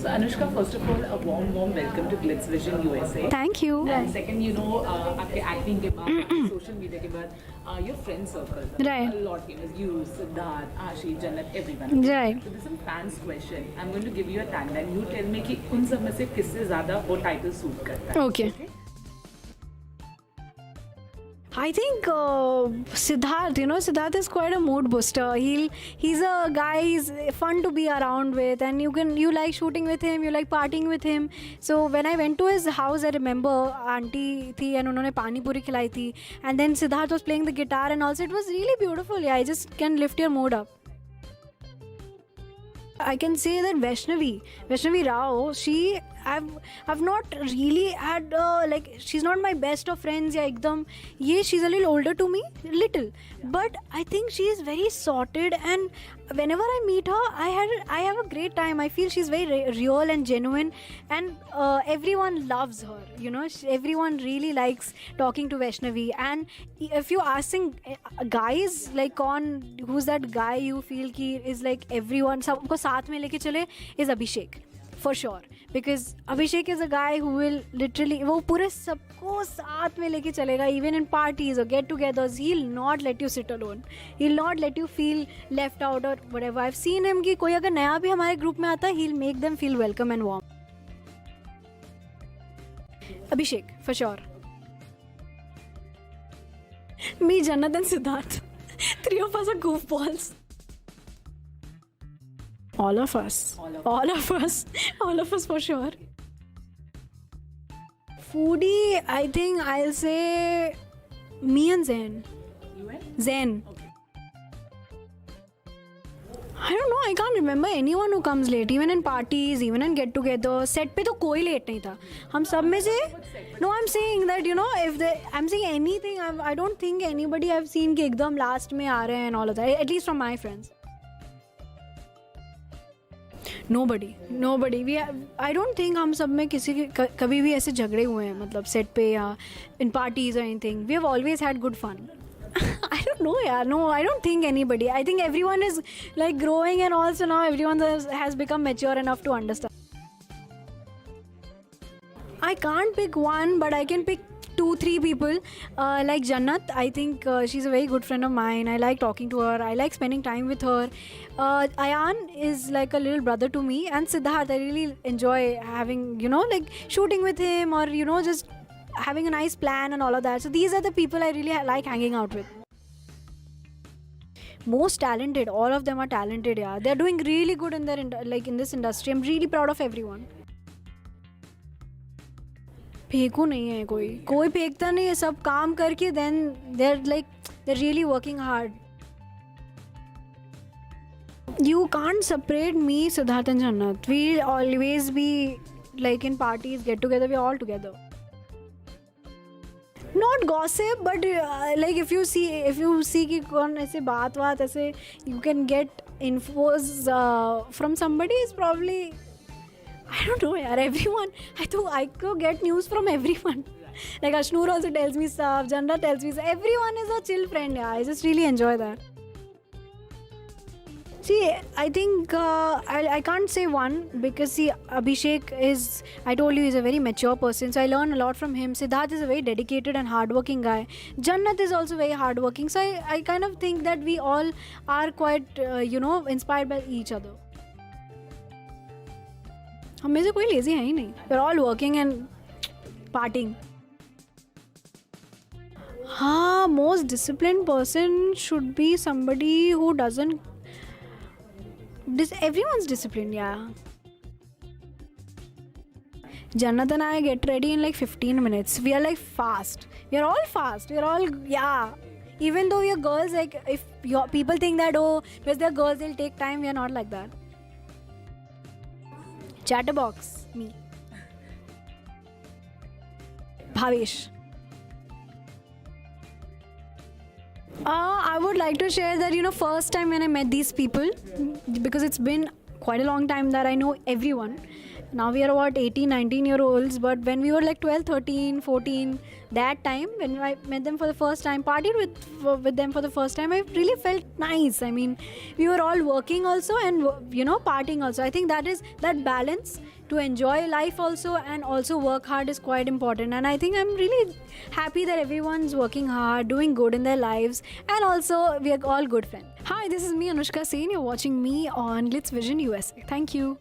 So Anushka, first of all, a warm welcome to Glitz Vision USA. Thank you. And second, आपके acting के बाद, social media के बाद, your friend circle, Right. a lot famous. You, Siddharth, Ashi, Jannat, everyone. Right. So this is a fans question. I'm going to give you a tagline. You tell me कि उन सब में से किससे ज़्यादा वो title suit करता है. Okay. I think Siddharth, Siddharth is quite a mood booster. He's a guy. He's fun to be around with, and you like shooting with him, you like partying with him. So when I went to his house, I remember auntie थी and उन्होंने पानी पूरी खिलाई थी, and then Siddharth was playing the guitar and also it was really beautiful. Yeah, it just can lift your mood up. I can say that Vaishnavi Rao, I've not really had she's not my best of friends. Yeah, ekdam. Yeah, she's a little older to me, but I think she is very sorted. And whenever I meet her, I have a great time. I feel she's very real and genuine, and everyone loves her. Everyone really likes talking to Vaishnavi. And if you asking guys who's that guy you feel ki is like everyone सबको साथ में लेके चले, is Abhishek. For sure, because Abhishek is a guy who will literally वो पूरे सबको साथ में लेके चलेगा, even in parties or get-togethers. He'll not let you sit alone. He'll not let you feel left out or whatever. I've seen him कि कोई अगर नया भी हमारे ग्रुप में आता है, he'll make them feel welcome and warm. Abhishek, for sure. Me, Jannat and Siddharth. Three of us are goofballs. All of us for sure. Foodie, I think I'll say me and Zen. You and? Zen. Okay. I don't know, I can't remember anyone who comes late, even in parties, even in get-together. Set पे तो कोई late नहीं था. हम सब में से. No, I'm saying that I'm saying anything. I don't think anybody I've seen कि एकदम last में आ रहे हैं and all of that. At least from my friends. Nobody. I don't think हम सब में किसी के कभी भी ऐसे झगड़े हुए हैं, मतलब सेट पे या in parties or anything. We have always had good fun. I don't know, yeah. No, I don't think anybody. I think everyone is like growing, and also now everyone has become mature enough to understand. I can't pick one, but I can pick 2-3 people. Like Jannat, I think she's a very good friend of mine. I like talking to her. I like spending time with her. Ayan is like a little brother to me. And Siddharth, I really enjoy having, shooting with him or, just having a nice plan and all of that. So these are the people I really like hanging out with. Most talented. All of them are talented, yeah. They're doing really good in in this industry. I'm really proud of everyone. फेंकू नहीं है कोई फेंकता नहीं है, सब काम करके then they're really working hard. You can't separate me, Siddharth and Jannat. We'll always be like in parties, get together, we're all together. Not gossip, but if you see कि कौन ऐसे बात ऐसे you can get infos from somebody is probably, I don't know, yaar. Everyone. I could get news from everyone. Like Ashnoor also tells me stuff. Jannat tells me stuff. Everyone is a chill friend. Yeah, I just really enjoy that. See, I think I can't say one because Abhishek is, I told you, he's a very mature person. So I learn a lot from him. Siddharth is a very dedicated and hardworking guy. Jannat is also very hardworking. So I kind of think that we all are quite, inspired by each other. हम में से कोई lazy है ही नहीं. We're all working and partying. हाँ, most disciplined person should be somebody who doesn't. Everyone's disciplined, yeah. Jannat and I get ready in like 15 minutes. We are like fast. We are all fast. We are all, yeah. Even though we are girls, like if people think that because they're girls they'll take time, we are not like that. Chatterbox, me. Bhavesh. I would like to share that, first time when I met these people, because it's been quite a long time that I know everyone. Now we are about 18, 19-year-olds, but when we were like 12, 13, 14, that time when I met them for the first time, partied with them for the first time, I really felt nice. I mean, we were all working also and partying also. I think that balance to enjoy life also and also work hard is quite important. And I think I'm really happy that everyone's working hard, doing good in their lives, and also we are all good friends. Hi, this is me, Anushka Sen. You're watching me on Glitz Vision USA. Thank you.